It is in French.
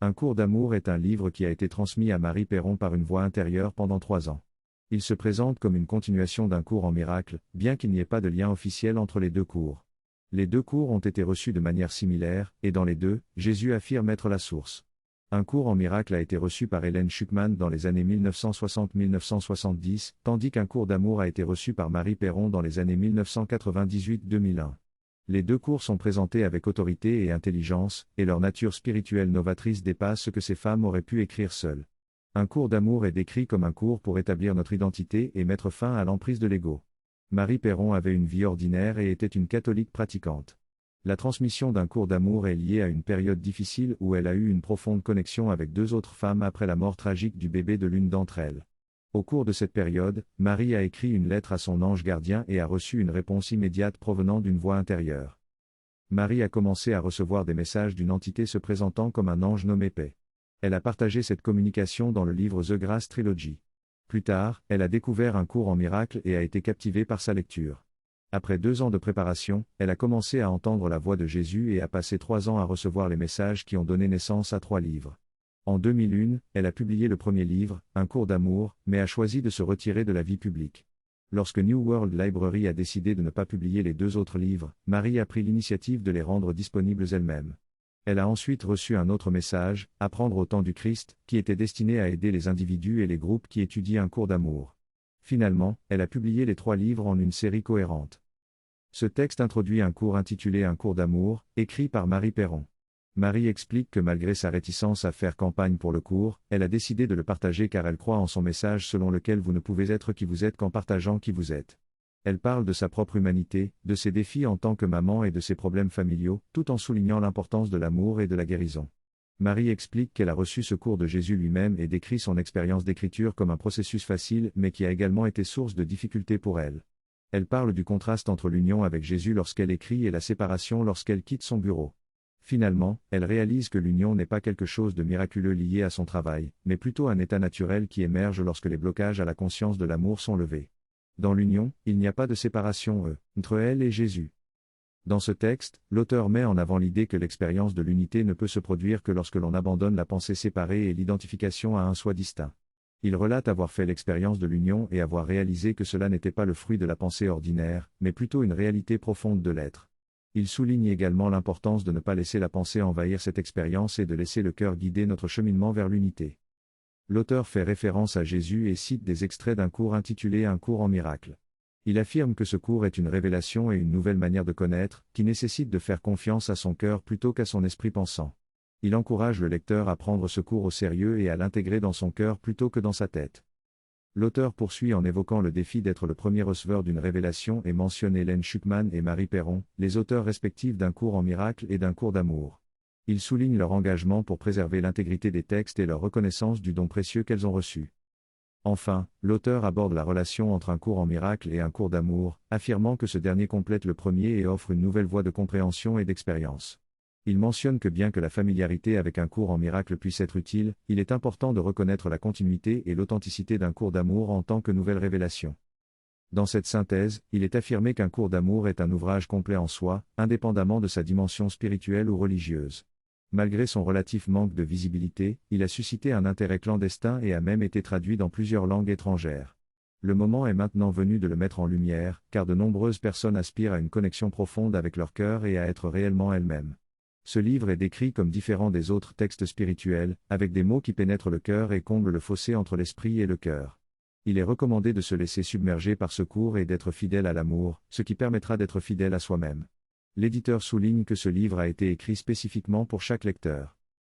Un cours d'amour est un livre qui a été transmis à Marie Perron par une voix intérieure pendant 3 ans. Il se présente comme une continuation d'un cours en miracle, bien qu'il n'y ait pas de lien officiel entre les deux cours. Les deux cours ont été reçus de manière similaire, et dans les deux, Jésus affirme être la source. Un cours en miracle a été reçu par Hélène Schuckman dans les années 1960-1970, tandis qu'un cours d'amour a été reçu par Marie Perron dans les années 1998-2001. Les deux cours sont présentés avec autorité et intelligence, et leur nature spirituelle novatrice dépasse ce que ces femmes auraient pu écrire seules. Un cours d'amour est décrit comme un cours pour établir notre identité et mettre fin à l'emprise de l'ego. Marie Perron avait une vie ordinaire et était une catholique pratiquante. La transmission d'un cours d'amour est liée à une période difficile où elle a eu une profonde connexion avec 2 autres femmes après la mort tragique du bébé de l'une d'entre elles. Au cours de cette période, Marie a écrit une lettre à son ange gardien et a reçu une réponse immédiate provenant d'une voix intérieure. Marie a commencé à recevoir des messages d'une entité se présentant comme un ange nommé Paix. Elle a partagé cette communication dans le livre The Grace Trilogy. Plus tard, elle a découvert un cours en miracle et a été captivée par sa lecture. Après 2 ans de préparation, elle a commencé à entendre la voix de Jésus et a passé 3 ans à recevoir les messages qui ont donné naissance à 3 livres. En 2001, elle a publié le premier livre, Un cours d'amour, mais a choisi de se retirer de la vie publique. Lorsque New World Library a décidé de ne pas publier les 2 autres livres, Marie a pris l'initiative de les rendre disponibles elle-même. Elle a ensuite reçu un autre message, Apprendre au temps du Christ, qui était destiné à aider les individus et les groupes qui étudient un cours d'amour. Finalement, elle a publié les 3 livres en une série cohérente. Ce texte introduit un cours intitulé Un cours d'amour, écrit par Marie Perron. Marie explique que malgré sa réticence à faire campagne pour le cours, elle a décidé de le partager car elle croit en son message selon lequel vous ne pouvez être qui vous êtes qu'en partageant qui vous êtes. Elle parle de sa propre humanité, de ses défis en tant que maman et de ses problèmes familiaux, tout en soulignant l'importance de l'amour et de la guérison. Marie explique qu'elle a reçu ce cours de Jésus lui-même et décrit son expérience d'écriture comme un processus facile mais qui a également été source de difficultés pour elle. Elle parle du contraste entre l'union avec Jésus lorsqu'elle écrit et la séparation lorsqu'elle quitte son bureau. Finalement, elle réalise que l'union n'est pas quelque chose de miraculeux lié à son travail, mais plutôt un état naturel qui émerge lorsque les blocages à la conscience de l'amour sont levés. Dans l'union, il n'y a pas de séparation entre elle et Jésus. Dans ce texte, l'auteur met en avant l'idée que l'expérience de l'unité ne peut se produire que lorsque l'on abandonne la pensée séparée et l'identification à un soi distinct. Il relate avoir fait l'expérience de l'union et avoir réalisé que cela n'était pas le fruit de la pensée ordinaire, mais plutôt une réalité profonde de l'être. Il souligne également l'importance de ne pas laisser la pensée envahir cette expérience et de laisser le cœur guider notre cheminement vers l'unité. L'auteur fait référence à Jésus et cite des extraits d'un cours intitulé Un cours en miracle. Il affirme que ce cours est une révélation et une nouvelle manière de connaître, qui nécessite de faire confiance à son cœur plutôt qu'à son esprit pensant. Il encourage le lecteur à prendre ce cours au sérieux et à l'intégrer dans son cœur plutôt que dans sa tête. L'auteur poursuit en évoquant le défi d'être le premier receveur d'une révélation et mentionne Hélène Schuckman et Marie Perron, les auteurs respectifs d'un cours en miracle et d'un cours d'amour. Il souligne leur engagement pour préserver l'intégrité des textes et leur reconnaissance du don précieux qu'elles ont reçu. Enfin, l'auteur aborde la relation entre un cours en miracle et un cours d'amour, affirmant que ce dernier complète le premier et offre une nouvelle voie de compréhension et d'expérience. Il mentionne que bien que la familiarité avec un cours en miracle puisse être utile, il est important de reconnaître la continuité et l'authenticité d'un cours d'amour en tant que nouvelle révélation. Dans cette synthèse, il est affirmé qu'un cours d'amour est un ouvrage complet en soi, indépendamment de sa dimension spirituelle ou religieuse. Malgré son relatif manque de visibilité, il a suscité un intérêt clandestin et a même été traduit dans plusieurs langues étrangères. Le moment est maintenant venu de le mettre en lumière, car de nombreuses personnes aspirent à une connexion profonde avec leur cœur et à être réellement elles-mêmes. Ce livre est décrit comme différent des autres textes spirituels, avec des mots qui pénètrent le cœur et comblent le fossé entre l'esprit et le cœur. Il est recommandé de se laisser submerger par ce cours et d'être fidèle à l'amour, ce qui permettra d'être fidèle à soi-même. L'éditeur souligne que ce livre a été écrit spécifiquement pour chaque lecteur.